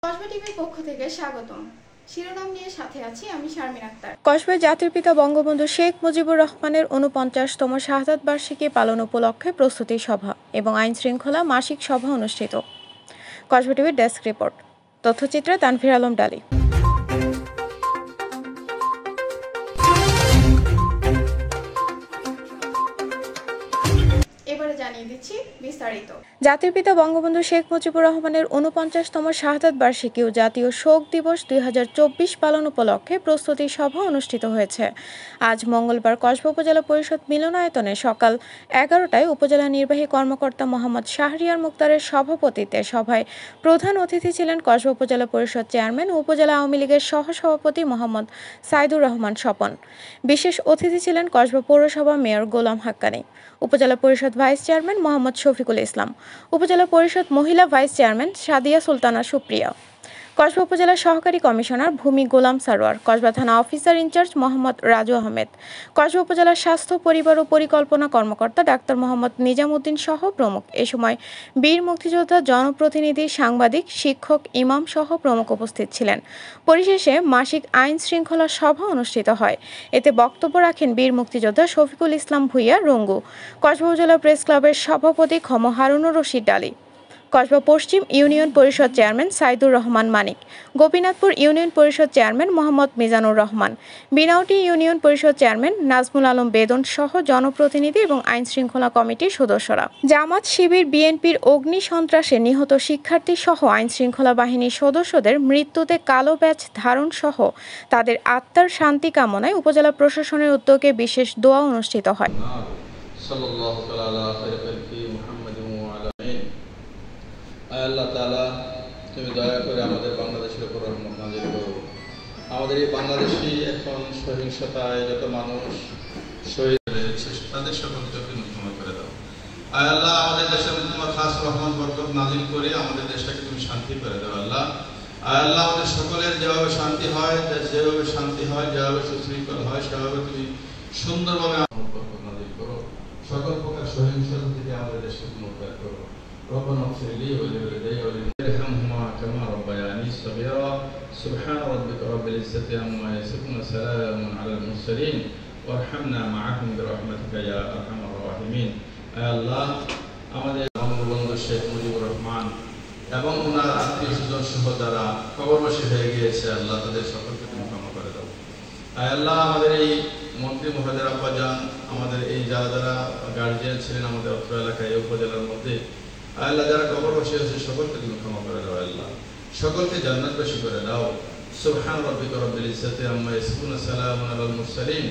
কসবা টিভির পক্ষ থেকে স্বাগতম। শিরোনাম নিয়ে সাথে আছি আমি শারমিন আক্তার। কসবায় জাতির পিতা বঙ্গবন্ধু শেখ মুজিবুর রহমানের ৪৯তম শাহাদাত বার্ষিকী পালন উপলক্ষে প্রস্তুতি সভা এবং আইন শৃঙ্খলা মাসিক সভা অনুষ্ঠিত। কসবা টিভির ডেস্ক রিপোর্ট, তথ্যচিত্রে তানভীর আলম ডালি। এবারে জানিয়ে দিচ্ছি বিস্তারিত। জাতির পিতা বঙ্গবন্ধু শেখ মুজিবুর রহমানের ৪৯তম শাহাদাত বার্ষিকী ও জাতীয় শোক দিবস ২০২৪ পালন উপলক্ষে প্রস্তুতি সভা অনুষ্ঠিত হয়েছে। আজ মঙ্গলবার কসবা উপজেলা পরিষদ মিলনায়তনে সকাল ১১টায় উপজেলা নির্বাহী কর্মকর্তা মোহাম্মদ শাহরিয়ার মুক্তারের সভাপতিত্বে সভায় প্রধান অতিথি ছিলেন কসবা উপজেলা পরিষদ চেয়ারম্যান ও উপজেলা আওয়ামী লীগের সহসভাপতি মোহাম্মদ সাইদুর রহমান স্বপন। বিশেষ অতিথি ছিলেন কসবা পৌরসভা মেয়র গোলাম হাক্কানি, উপজেলা পরিষদ ভাইস চেয়ারম্যান মোহাম্মদ শফিকুল ইসলাম, উপজেলা পরিষদ মহিলা ভাইস চেয়ারম্যান সাদিয়া সুলতানা সুপ্রিয়া, কসবা উপজেলা সহকারী কমিশনার ভূমি গোলাম সারোয়ার, কসবা থানা অফিসার ইনচার্জ মোহাম্মদ রাজু আহমেদ, কসবা উপজেলা স্বাস্থ্য পরিবার ও পরিকল্পনা কর্মকর্তা ডাক্তার মোহাম্মদ নিজামুদ্দিন সহ প্রমুখ। এ সময় বীর মুক্তিযোদ্ধা, জনপ্রতিনিধি, সাংবাদিক, শিক্ষক, ইমাম সহ প্রমুখ উপস্থিত ছিলেন। পরিশেষে মাসিক আইন শৃঙ্খলা সভা অনুষ্ঠিত হয়। এতে বক্তব্য রাখেন বীর মুক্তিযোদ্ধা শফিকুল ইসলাম ভূঁইয়া রঙ্গু, কসবা উপজেলা প্রেস ক্লাবের সভাপতি খম হারুনুর রশিদ ডালি, কসবা পশ্চিম ইউনিয়ন পরিষদ চেয়ারম্যান সাইদুর রহমান মানিক, গোপীনাথপুর ইউনিয়ন পরিষদ চেয়ারম্যান মোহাম্মদ মিজানুর রহমান, বিনাউটি ইউনিয়ন পরিষদ চেয়ারম্যান নাজমুল আলম বেদন সহ জনপ্রতিনিধি এবং আইন শৃঙ্খলা কমিটির সদস্যরা। জামাত, শিবির, বিএনপির অগ্নি সন্ত্রাসে নিহত শিক্ষার্থী সহ আইন শৃঙ্খলা বাহিনীর সদস্যদের মৃত্যুতে কালো ব্যাজ ধারণ সহ তাদের আত্মার শান্তি কামনায় উপজেলা প্রশাসনের উদ্যোগে বিশেষ দোয়া অনুষ্ঠিত হয়। আল্লাহ তাআলা, তুমি দয়া করে আমাদের বাংলাদেশের উপর রহমত নাযিল করো। আমাদের এই বাংলাদেশে এখন সহিংসতায় যত মানুষ শহীদ হয়েছে তাদের সকলকে তুমি ক্ষমা করে দাও। আল্লাহ, আমাদের দেশের তোমার খাস রহমত বরকত নাযিল করে আমাদের দেশটাকে তুমি শান্তি করে দাও। আল্লাহ, আমাদের সকলের যেভাবে শান্তি হয়, যেভাবে সুশৃঙ্খল হয়, সেভাবে তুমি সুন্দরভাবে বরকত নাযিল করো। সকল প্রকার সহিংসতা থেকে আমাদের দেশকে মুক্ত করো। ربنا اغفر لي ولوالدي ولارحمهما كما ربياني صغيرا سبحان ربك رب العزة عما يصفون وسلام على المرسلين وارحمنا معهم برحمتك يا ارحم الراحمين। আল্লাহ, আমাদের বঙ্গবন্ধু শেখ মুজিবুর রহমান এবং ওনার আত্মীয়স্বজন সহ যারা কবরবাসী হয়ে গিয়েছে, আল্লাহ তাদের সকলকে তুমি ক্ষমা করে দাও। আল্লাহ, আমাদের এই মন্ত্রী মহোদয়ের আব্বাজান, আমাদের এই যারা গার্জিয়ান ছিলেন আমাদের অত্র এলাকায় এই উপজেলার মধ্যে, আল্লাহ যারা কবরবাসী হয়েছে সকলকে তুমি ক্ষমা করে দাও। আল্লাহ, সকলকে জান্নাতবাসী করে দাও। সুবহান রাব্বিকা রব্বিল ইজ্জাতি আম্মা ইয়াসিফুন ওয়া সালামুন আলাল মুরসালিন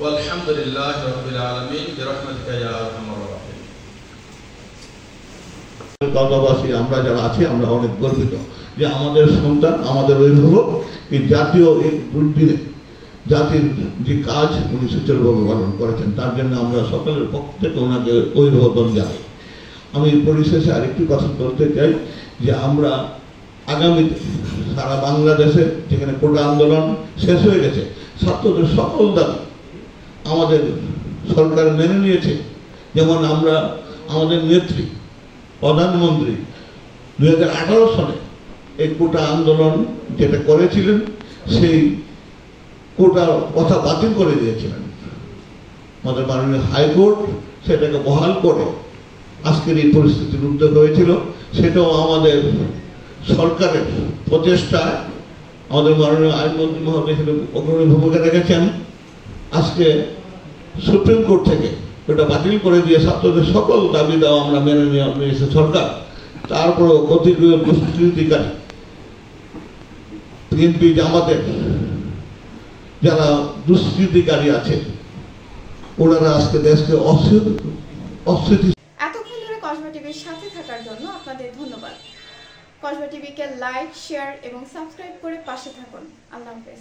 ওয়ালহামদুলিল্লাহি রাব্বিল আলামিন বিরহমাতিকা ইয়া আরহামার রাহিমিন। কসবাবাসী আমরা যারা আছি আমরা অনেক গর্বিত যে আমাদের সন্তান, আমাদের অভিভাবক এই জাতীয় এই দুর্দিনে জাতির যে কাজ উনি সুচারুভাবে পালন করেছেন, তার জন্য আমরা সকলের পক্ষ থেকে ওনাকে অভিবাদন জানাই। আমি পরিশেষে আরেকটি কথা বলতে চাই যে আমরা আগামীতে সারা বাংলাদেশে যেখানে কোটা আন্দোলন শেষ হয়ে গেছে, ছাত্রদের সকল দাবি আমাদের সরকার মেনে নিয়েছে। যেমন আমরা আমাদের নেত্রী প্রধানমন্ত্রী 2018 সালে এই কোটা আন্দোলন যেটা করেছিলেন, সেই কোটার কথা বাতিল করে দিয়েছিলেন। আমাদের মাননীয় হাইকোর্ট সেটাকে বহাল করে আজকের এই পরিস্থিতির উদ্যোগ হয়েছিল। সেটাও আমাদের সরকারের প্রচেষ্টায় আমাদের মাননীয় আইনমন্ত্রী মহোদয় অগ্রণী ভূমিকা রেখেছেন। আজকে সুপ্রিম কোর্ট থেকে ওটা বাতিল করে দিয়ে ছাত্রদের সকল দাবি দাওয়া আমরা মেনে নিয়েছে সরকার। তারপরেও কতিপয় দুষ্কৃতিকারী বিএনপি জামাতের যারা দুষ্কৃতিকারী আছে, ওনারা আজকে দেশকে অস্থিতি। এতক্ষণ ধরে কসবা টিভির সাথে থাকার জন্য আপনাদের ধন্যবাদ। কসবা টিভিকে লাইক, শেয়ার এবং সাবস্ক্রাইব করে পাশে থাকুন। আল্লাহ হাফেজ।